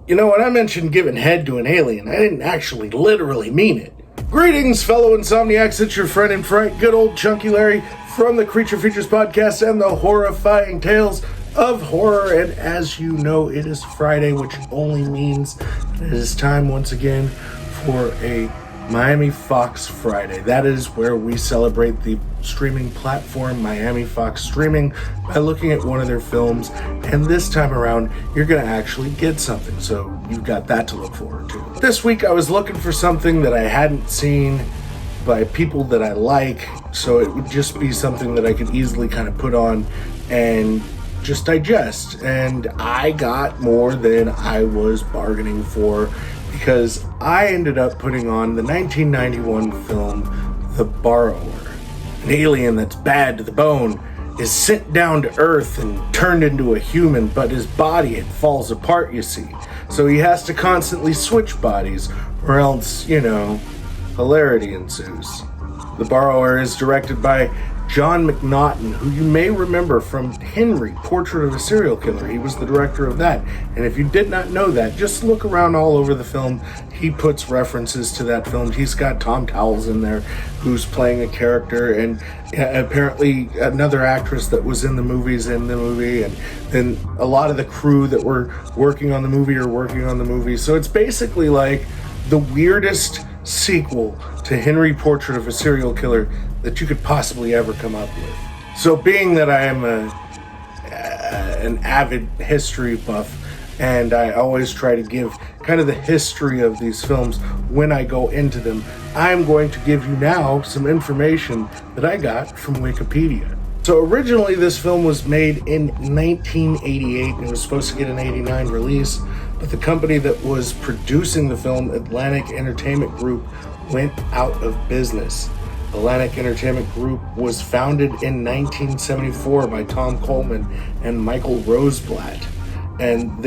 You know, when I mentioned giving head to an alien, I didn't actually literally mean it. Greetings, fellow insomniacs, it's your friend in fright, good old Chunky Larry, from the Creature Features podcast and the horrifying tales of horror. And as you know, it is Friday, which only means it is time once again for a Miami Fox Friday. That is where we celebrate the streaming platform Miami Fox Streaming by looking at one of their films, and this time around you're gonna actually get something, so you've got that to look forward to. This week I was looking for something that I hadn't seen by people that I like, so it would just be something that I could easily kind of put on and just digest, and I got more than I was bargaining for, because I ended up putting on the 1991 film The Borrower. An alien that's bad to the bone is sent down to Earth and turned into a human, but his body, it falls apart, you see. So he has to constantly switch bodies, or else, you know, hilarity ensues. The Borrower is directed by John McNaughton, who you may remember from Henry, Portrait of a Serial Killer. He was the director of that. And if you did not know that, just look around all over the film. He puts references to that film. He's got Tom Towles in there, who's playing a character, and apparently another actress that was in the movie. And then a lot of the crew that were working on the movie are working on the movie. So it's basically like the weirdest sequel to Henry, Portrait of a Serial Killer that you could possibly ever come up with. So being that I am an avid history buff, and I always try to give kind of the history of these films when I go into them, I'm going to give you now some information that I got from Wikipedia. So originally this film was made in 1988 and it was supposed to get an 89 release, but the company that was producing the film, Atlantic Entertainment Group, went out of business. Atlantic Entertainment Group was founded in 1974 by Tom Coleman and Michael Roseblatt. And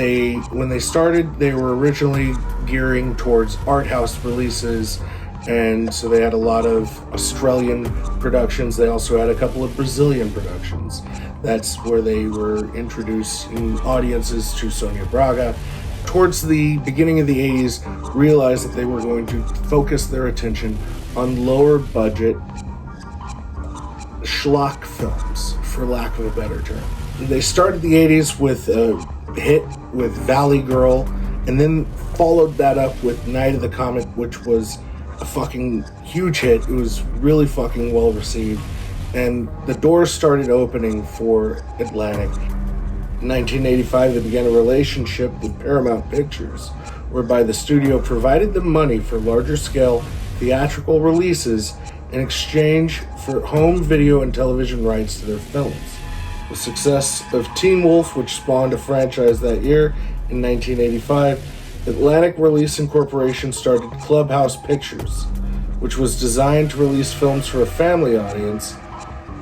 when they started, they were originally gearing towards art house releases, and so they had a lot of Australian productions. They also had a couple of Brazilian productions. That's where they were introducing audiences to Sonia Braga. Towards the beginning of the 80s, realized that they were going to focus their attention on lower budget schlock films, for lack of a better term. They started the 80s with a hit with Valley Girl, and then followed that up with Night of the Comet, which was a fucking huge hit. It was really fucking well received, and the doors started opening for Atlantic. In 1985, they began a relationship with Paramount Pictures, whereby the studio provided them money for larger scale theatrical releases in exchange for home video and television rights to their films. The success of Teen Wolf, which spawned a franchise that year in 1985, Atlantic Release Incorporation started Clubhouse Pictures, which was designed to release films for a family audience,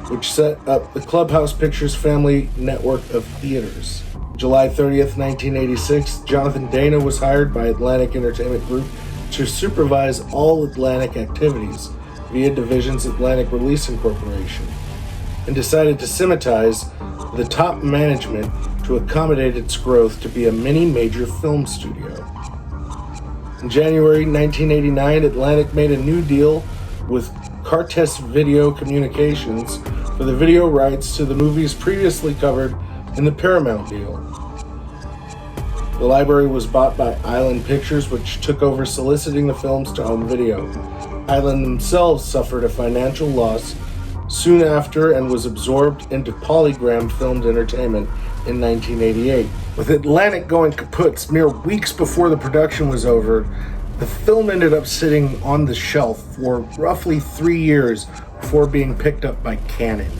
which set up the Clubhouse Pictures family network of theaters. July 30th, 1986, Jonathan Dana was hired by Atlantic Entertainment Group to supervise all Atlantic activities via Division's Atlantic Release Incorporation, and decided to systematize the top management to accommodate its growth to be a mini-major film studio. In January 1989, Atlantic made a new deal with Cartes Video Communications for the video rights to the movies previously covered in the Paramount deal. The library was bought by Island Pictures, which took over soliciting the films to home video. Island themselves suffered a financial loss soon after and was absorbed into Polygram Filmed Entertainment in 1988. With Atlantic going kaput mere weeks before the production was over, the film ended up sitting on the shelf for roughly 3 years before being picked up by Canon.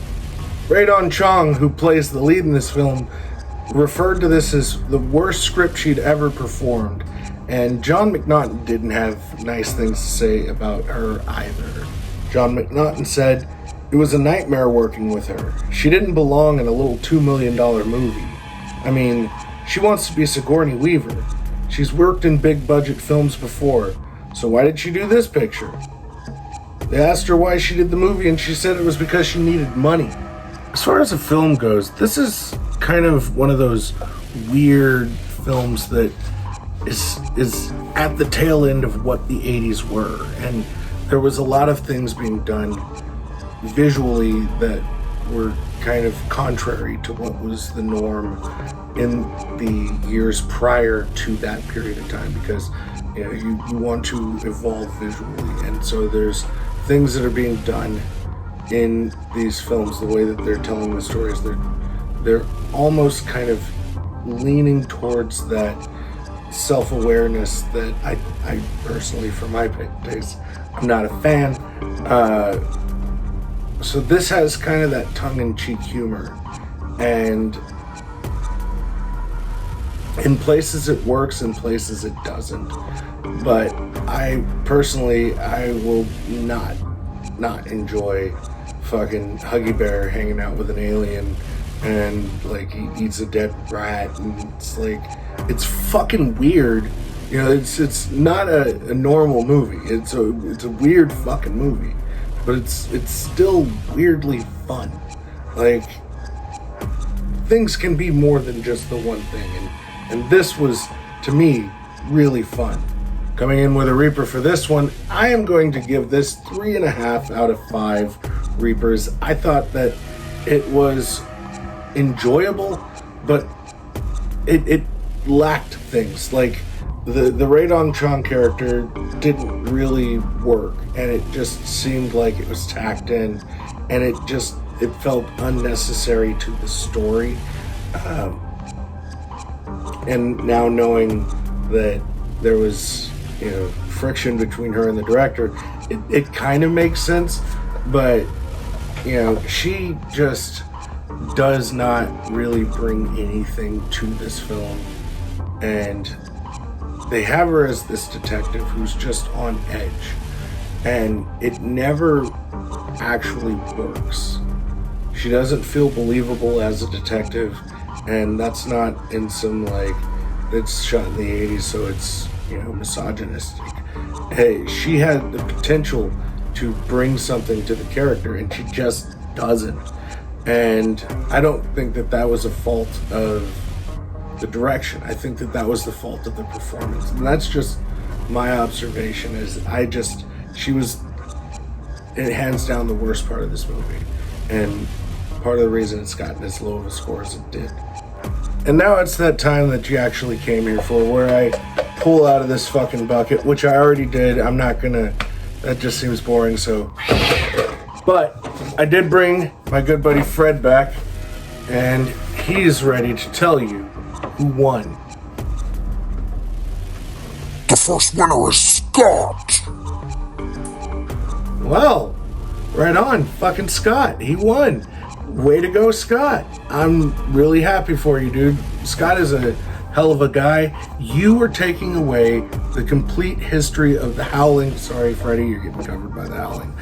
Radon Chong, who plays the lead in this film, referred to this as the worst script she'd ever performed, and John McNaughton didn't have nice things to say about her either. John McNaughton said, "It was a nightmare working with her. She didn't belong in a little $2 million movie. I mean, she wants to be Sigourney Weaver. She's worked in big budget films before, so why did she do this picture?" They asked her why she did the movie, and she said it was because she needed money. As far as the film goes, this is kind of one of those weird films that is at the tail end of what the 80s were, and there was a lot of things being done visually that were kind of contrary to what was the norm in the years prior to that period of time, because you want to evolve visually, and so there's things that are being done in these films, the way that they're telling the stories, they're almost kind of leaning towards that self-awareness that I personally, for my taste, I'm not a fan. So this has kind of that tongue-in-cheek humor, and in places it works, in places it doesn't. But I personally, I will not enjoy fucking Huggy Bear hanging out with an alien and like he eats a dead rat, and it's like, it's fucking weird. It's not a normal movie. It's a weird fucking movie, but it's still weirdly fun. Like, things can be more than just the one thing, and this was, to me, really fun. Coming in with a Reaper for this one, I am going to give this 3.5 out of 5 Reapers. I thought that it was enjoyable, but it lacked things. Like, the Rae Dawn Chong character didn't really work, and it just seemed like it was tacked in, and it felt unnecessary to the story. And now knowing that there was friction between her and the director, it kind of makes sense, but she just does not really bring anything to this film. And they have her as this detective who's just on edge, and it never actually works. She doesn't feel believable as a detective, and that's not in some, like, it's shot in the 80s, so it's misogynistic. Hey, she had the potential to bring something to the character, and she just doesn't. And I don't think that was a fault of the direction. I think that was the fault of the performance, and that's just my observation. She was hands down the worst part of this movie, and part of the reason it's gotten as low of a score as it did. And now it's that time that you actually came here for, where I pull out of this fucking bucket, which I already did. I'm not gonna, that just seems boring, so. But I did bring my good buddy Fred back, and he's ready to tell you who won. The first winner is Scott. Well, right on, fucking Scott. He won. Way to go, Scott. I'm really happy for you, dude. Scott is a hell of a guy. You were taking away the complete history of The Howling. Sorry, Freddie, you're getting covered by The Howling.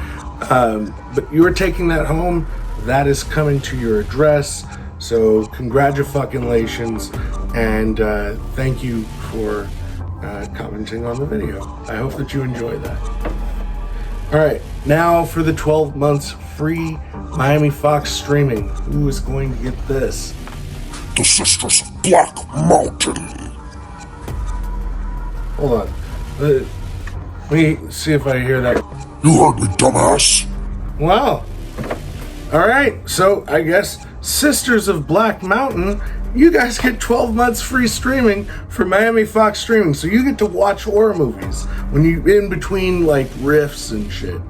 But you were taking that home. That is coming to your address. So congratulations, and thank you for commenting on the video. I hope that you enjoy that. All right, now for the 12 months free Miami Fox streaming. Who is going to get this? The Sisters of Black Mountain. Hold on. Let me see if I hear that. You heard me, dumbass. Wow. All right, so I guess Sisters of Black Mountain, you guys get 12 months free streaming for Miami Fox streaming. So you get to watch horror movies when you in between like riffs and shit.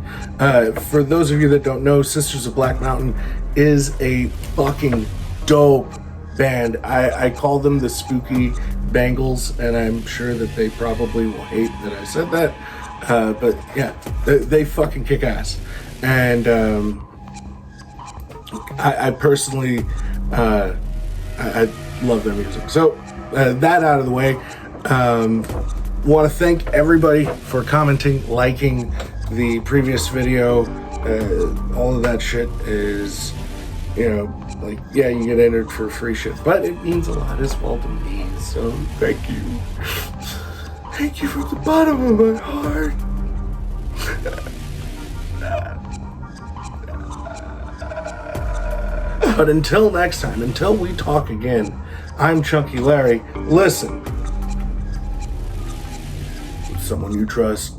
For those of you that don't know, Sisters of Black Mountain is a fucking dope band. I call them the Spooky Bengals, and I'm sure that they probably will hate that I said that. But yeah, they fucking kick ass. And I personally, I love their music. So that out of the way, want to thank everybody for commenting, liking the previous video. All of that shit is, like, yeah, you get entered for free shit, but it means a lot as well to me. So thank you. Thank you from the bottom of my heart. But until next time, until we talk again, I'm Chunky Larry. Listen, someone you trust.